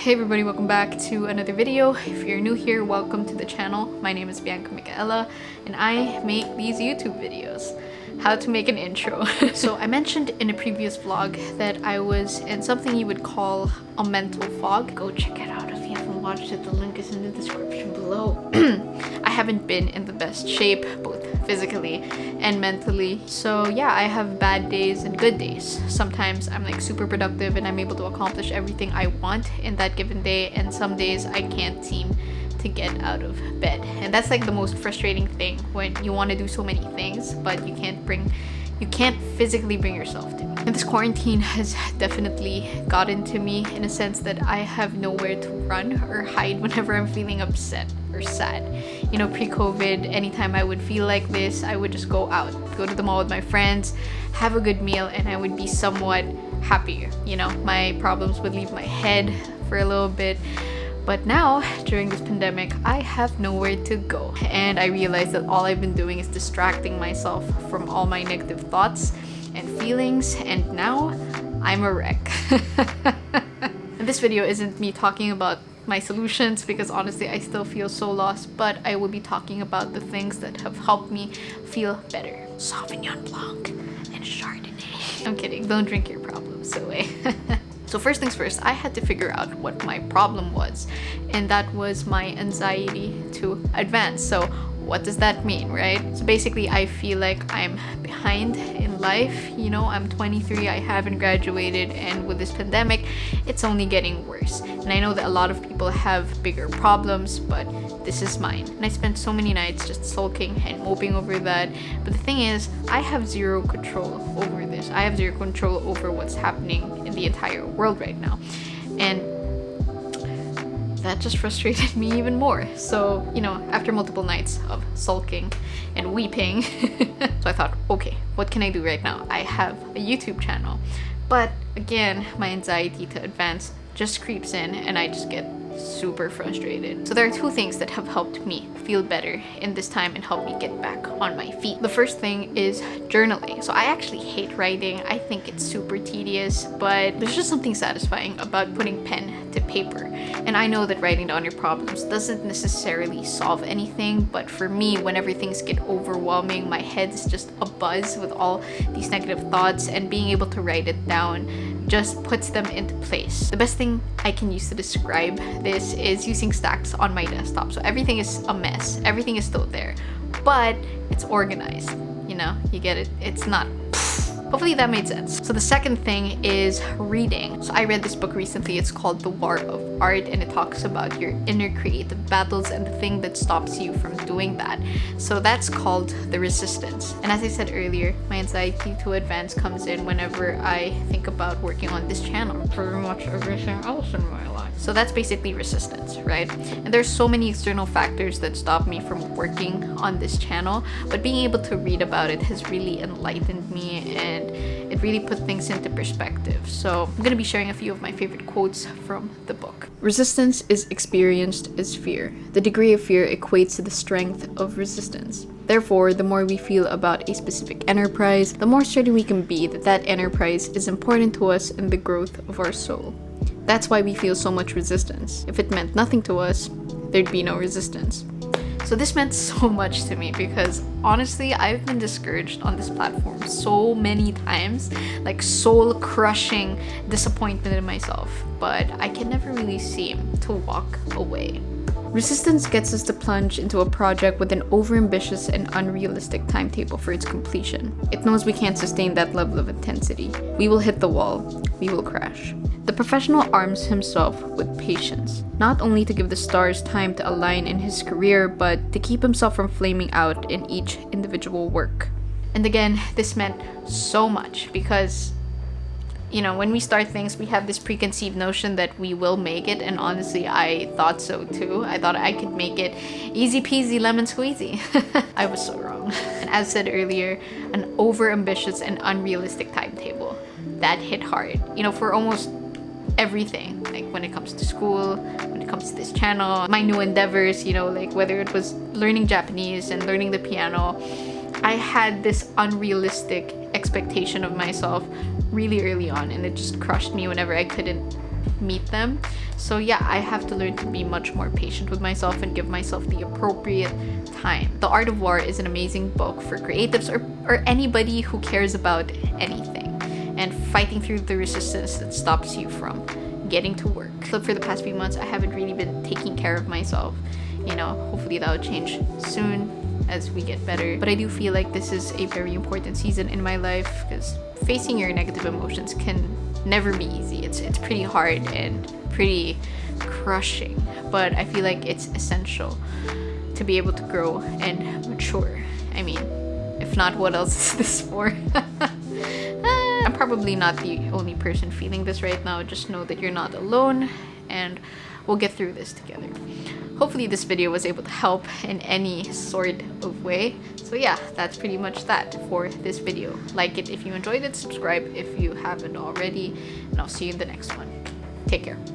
Hey everybody, welcome back to another video. If you're new here, welcome to the channel. My name is Bianca Mikaehla and I make these YouTube videos. How to make an intro. So I mentioned in a previous vlog that I was in something you would call a mental fog. Go check it out if you haven't watched it. The link is in the description below. I haven't been in the best shape, both physically and mentally. So yeah, I have bad days and good days. Sometimes I'm like super productive and I'm able to accomplish everything I want in that given day, and some days I can't seem to get out of bed. And that's like the most frustrating thing, when you want to do so many things but you can't physically bring yourself to. And this quarantine has definitely gotten to me in a sense that I have nowhere to run or hide whenever I'm feeling upset or sad. You know, pre-COVID, anytime I would feel like this, I would just go out, go to the mall with my friends, have a good meal, and I would be somewhat happier. You know, my problems would leave my head for a little bit. But now, during this pandemic, I have nowhere to go. And I realized that all I've been doing is distracting myself from all my negative thoughts and feelings, and now I'm a wreck. And this video isn't me talking about my solutions, because honestly I still feel so lost, but I will be talking about the things that have helped me feel better. Sauvignon Blanc and Chardonnay. I'm kidding, don't drink your problems away. So first things first, I had to figure out what my problem was, and that was my anxiety to advance. So what does that mean, right? So basically I feel like I'm behind in life. You know, I'm 23, I haven't graduated, and with this pandemic it's only getting worse. And I know that a lot of people have bigger problems, but this is mine. And I spent so many nights just sulking and moping over that. But the thing is, I have zero control over this. I have zero control over what's happening in the entire world right now. And that just frustrated me even more. So, you know, after multiple nights of sulking and weeping, so I thought, okay, what can I do right now? I have a YouTube channel. But again, my anxiety to advance just creeps in and I just get super frustrated. So there are two things that have helped me feel better in this time and help me get back on my feet. The first thing is journaling. So I actually hate writing. I think it's super tedious, but there's just something satisfying about putting pen to paper. And I know that writing down your problems doesn't necessarily solve anything, but for me, whenever things get overwhelming, my head's just abuzz with all these negative thoughts, and being able to write it down just puts them into place. The best thing I can use to describe this is using stacks on my desktop. So everything is a mess, everything is still there, but it's organized. You know, you get it? It's not. Hopefully that made sense. So the second thing is reading. So I read this book recently. It's called The War of Art, and it talks about your inner creative battles and the thing that stops you from doing that. So that's called the resistance. And as I said earlier, my anxiety to advance comes in whenever I think about working on this channel. Pretty much everything else in my life. So that's basically resistance, right? And there's so many external factors that stop me from working on this channel, but being able to read about it has really enlightened me, and it really put things into perspective. So I'm gonna be sharing a few of my favorite quotes from the book. Resistance is experienced as fear. The degree of fear equates to the strength of resistance. Therefore, the more we feel about a specific enterprise, the more certain we can be that that enterprise is important to us and the growth of our soul. That's why we feel so much resistance. If it meant nothing to us, there'd be no resistance. So this meant so much to me, because honestly, I've been discouraged on this platform so many times, like soul-crushing disappointment in myself, but I can never really seem to walk away. Resistance gets us to plunge into a project with an overambitious and unrealistic timetable for its completion. It knows we can't sustain that level of intensity. We will hit the wall. We will crash. The professional arms himself with patience, not only to give the stars time to align in his career, but to keep himself from flaming out in each individual work. And again, this meant so much because, you know, when we start things, we have this preconceived notion that we will make it, and honestly, I thought so too. I thought I could make it easy peasy lemon squeezy. I was so wrong. And as said earlier, an overambitious and unrealistic timetable. That hit hard, you know, for almost everything, like when it comes to school, when it comes to this channel, my new endeavors, you know, like whether it was learning Japanese and learning the piano, I had this unrealistic expectation of myself really early on, and it just crushed me whenever I couldn't meet them. So yeah, I have to learn to be much more patient with myself and give myself the appropriate time. The Art of War is an amazing book for creatives or anybody who cares about anything and fighting through the resistance that stops you from getting to work. So for the past few months, I haven't really been taking care of myself. You know, hopefully that will change soon as we get better. But I do feel like this is a very important season in my life because facing your negative emotions can never be easy. It's pretty hard and pretty crushing, but I feel like it's essential to be able to grow and mature. I mean, if not, what else is this for? I'm probably not the only person feeling this right now. Just know that you're not alone and we'll get through this together. Hopefully this video was able to help in any sort of way. So yeah, that's pretty much that for this video. Like it if you enjoyed it, subscribe if you haven't already, and I'll see you in the next one. Take care.